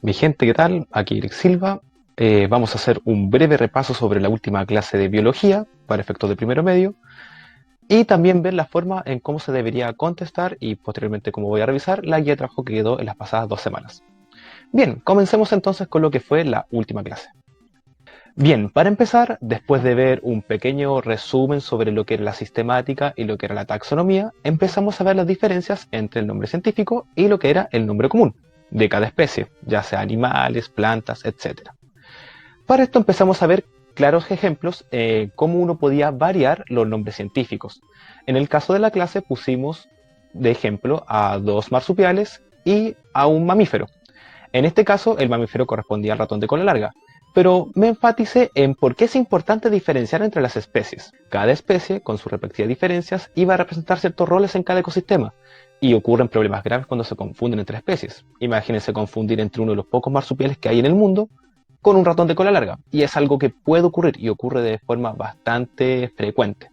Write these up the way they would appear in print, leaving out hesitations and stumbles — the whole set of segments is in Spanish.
Mi gente, ¿qué tal? Aquí Eric Silva. Vamos a hacer un breve repaso sobre la última clase de biología para efectos de primero medio y también ver la forma en cómo se debería contestar y posteriormente cómo voy a revisar la guía de trabajo que quedó en las pasadas 2 semanas. Bien, comencemos entonces con lo que fue la última clase. Bien, para empezar, después de ver un pequeño resumen sobre lo que era la sistemática y lo que era la taxonomía, empezamos a ver las diferencias entre el nombre científico y lo que era el nombre común de cada especie, ya sea animales, plantas, etc. Para esto empezamos a ver claros ejemplos cómo uno podía variar los nombres científicos. En el caso de la clase pusimos de ejemplo a dos marsupiales y a un mamífero. En este caso, el mamífero correspondía al ratón de cola larga, pero me enfaticé en por qué es importante diferenciar entre las especies. Cada especie, con sus respectivas diferencias, iba a representar ciertos roles en cada ecosistema, y ocurren problemas graves cuando se confunden entre especies. Imagínense confundir entre uno de los pocos marsupiales que hay en el mundo con un ratón de cola larga, y es algo que puede ocurrir y ocurre de forma bastante frecuente.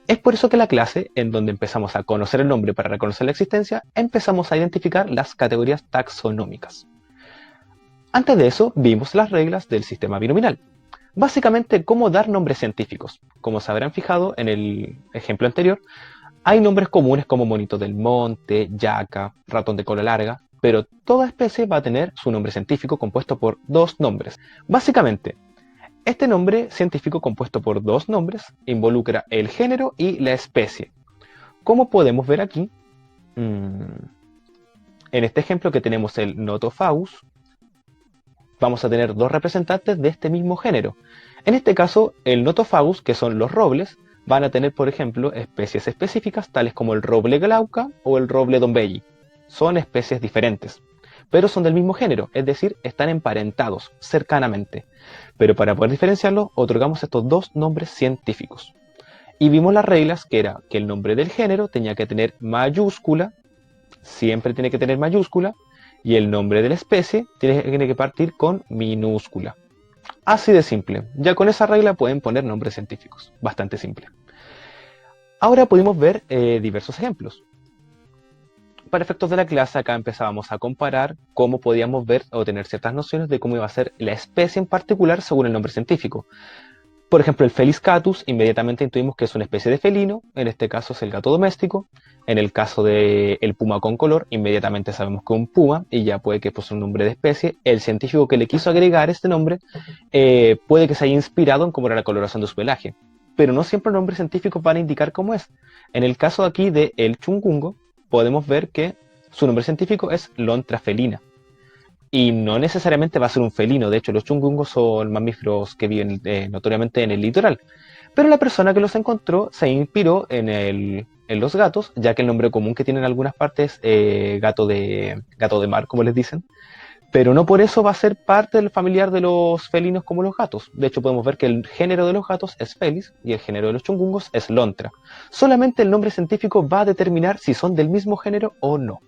Es por eso que la clase, en donde empezamos a conocer el nombre para reconocer la existencia, empezamos a identificar las categorías taxonómicas. Antes de eso, vimos las reglas del sistema binominal. Básicamente, cómo dar nombres científicos. Como se habrán fijado en el ejemplo anterior, hay nombres comunes como monito del monte, yaca, ratón de cola larga, pero toda especie va a tener su nombre científico compuesto por dos nombres. Básicamente, este nombre científico compuesto por dos nombres involucra el género y la especie. Como podemos ver aquí, en este ejemplo que tenemos el Nothofagus, vamos a tener dos representantes de este mismo género. En este caso, el Nothofagus, que son los robles, van a tener, por ejemplo, especies específicas tales como el roble glauca o el roble dombelli. Son especies diferentes, pero son del mismo género, es decir, están emparentados cercanamente. Pero para poder diferenciarlos, otorgamos estos dos nombres científicos. Y vimos las reglas, que era que el nombre del género tenía que tener mayúscula, siempre tiene que tener mayúscula, y el nombre de la especie tiene que partir con minúscula. Así de simple. Ya con esa regla pueden poner nombres científicos. Bastante simple. Ahora pudimos ver diversos ejemplos. Para efectos de la clase, acá empezábamos a comparar cómo podíamos ver o tener ciertas nociones de cómo iba a ser la especie en particular según el nombre científico. Por ejemplo, el Felis catus, inmediatamente intuimos que es una especie de felino, en este caso es el gato doméstico. En el caso del puma con color, inmediatamente sabemos que es un puma y ya puede que fuese un nombre de especie. El científico que le quiso agregar este nombre puede que se haya inspirado en cómo era la coloración de su pelaje, pero no siempre los nombres científicos van a indicar cómo es. En el caso aquí de el chungungo, podemos ver que su nombre científico es Lontra felina. Y no necesariamente va a ser un felino, de hecho los chungungos son mamíferos que viven notoriamente en el litoral. Pero la persona que los encontró se inspiró en los gatos, ya que el nombre común que tienen en algunas partes es gato de mar, como les dicen. Pero no por eso va a ser parte del familiar de los felinos como los gatos. De hecho podemos ver que el género de los gatos es Felis y el género de los chungungos es Lontra. Solamente el nombre científico va a determinar si son del mismo género o no.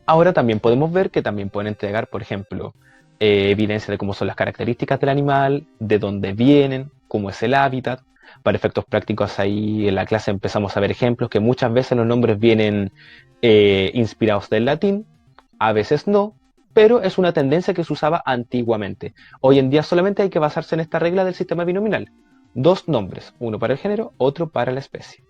Ahora también podemos ver que también pueden entregar, por ejemplo, evidencia de cómo son las características del animal, de dónde vienen, cómo es el hábitat. Para efectos prácticos ahí en la clase empezamos a ver ejemplos que muchas veces los nombres vienen inspirados del latín, a veces no, pero es una tendencia que se usaba antiguamente. Hoy en día solamente hay que basarse en esta regla del sistema binominal. Dos nombres, uno para el género, otro para la especie.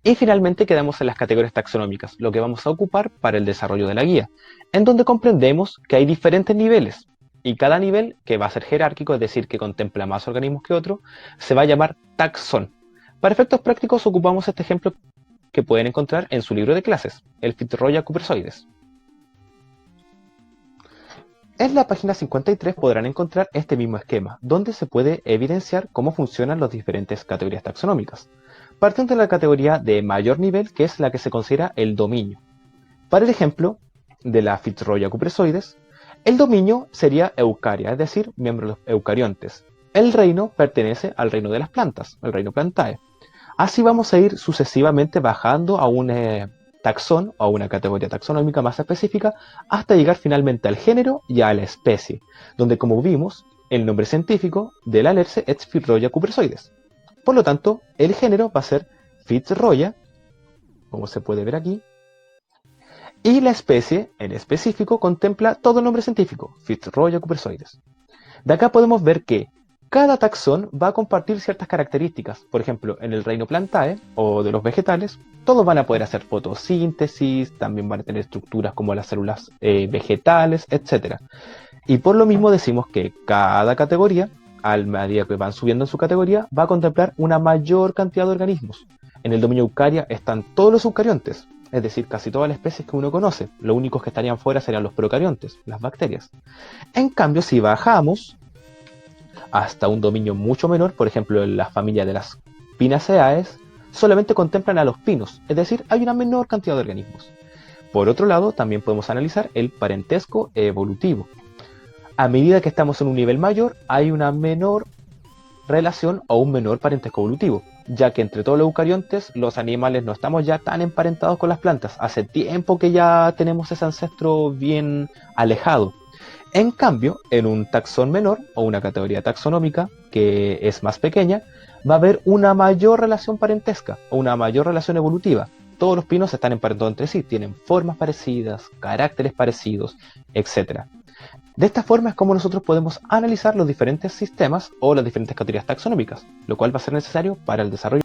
Y finalmente quedamos en las categorías taxonómicas, lo que vamos a ocupar para el desarrollo de la guía, en donde comprendemos que hay diferentes niveles, y cada nivel, que va a ser jerárquico, es decir, que contempla más organismos que otro, se va a llamar taxón. Para efectos prácticos ocupamos este ejemplo que pueden encontrar en su libro de clases, el Fitzroya Cupressóides. En la página 53 podrán encontrar este mismo esquema, donde se puede evidenciar cómo funcionan las diferentes categorías taxonómicas, partiendo de la categoría de mayor nivel, que es la que se considera el dominio. Para el ejemplo de la Fitzroya Cupressóides, el dominio sería Eucaria, es decir, miembro de los eucariontes. El reino pertenece al reino de las plantas, el reino Plantae. Así vamos a ir sucesivamente bajando a un taxón o a una categoría taxonómica más específica hasta llegar finalmente al género y a la especie, donde como vimos, el nombre científico del alerce es Fitzroya Cupressóides. Por lo tanto, el género va a ser Fitzroya, como se puede ver aquí, Y la especie, en específico, contempla todo el nombre científico, Fitzroy Cupersoides. De acá podemos ver que cada taxón va a compartir ciertas características. Por ejemplo, en el reino Plantae, o de los vegetales, todos van a poder hacer fotosíntesis, también van a tener estructuras como las células vegetales, etc. Y por lo mismo decimos que cada categoría, al medida que van subiendo en su categoría, va a contemplar una mayor cantidad de organismos. En el dominio Eucaria están todos los eucariontes, es decir, casi todas las especies que uno conoce. Los únicos que estarían fuera serían los procariontes, las bacterias. En cambio, si bajamos hasta un dominio mucho menor, por ejemplo, en la familia de las Pinaceae, solamente contemplan a los pinos, es decir, hay una menor cantidad de organismos. Por otro lado, también podemos analizar el parentesco evolutivo. A medida que estamos en un nivel mayor, hay una menor relación o un menor parentesco evolutivo, ya que entre todos los eucariontes, los animales no estamos ya tan emparentados con las plantas. Hace tiempo que ya tenemos ese ancestro bien alejado. En cambio, en un taxón menor o una categoría taxonómica que es más pequeña, va a haber una mayor relación parentesca o una mayor relación evolutiva. Todos los pinos están emparentados entre sí, tienen formas parecidas, caracteres parecidos, etc. De esta forma es como nosotros podemos analizar los diferentes sistemas o las diferentes categorías taxonómicas, lo cual va a ser necesario para el desarrollo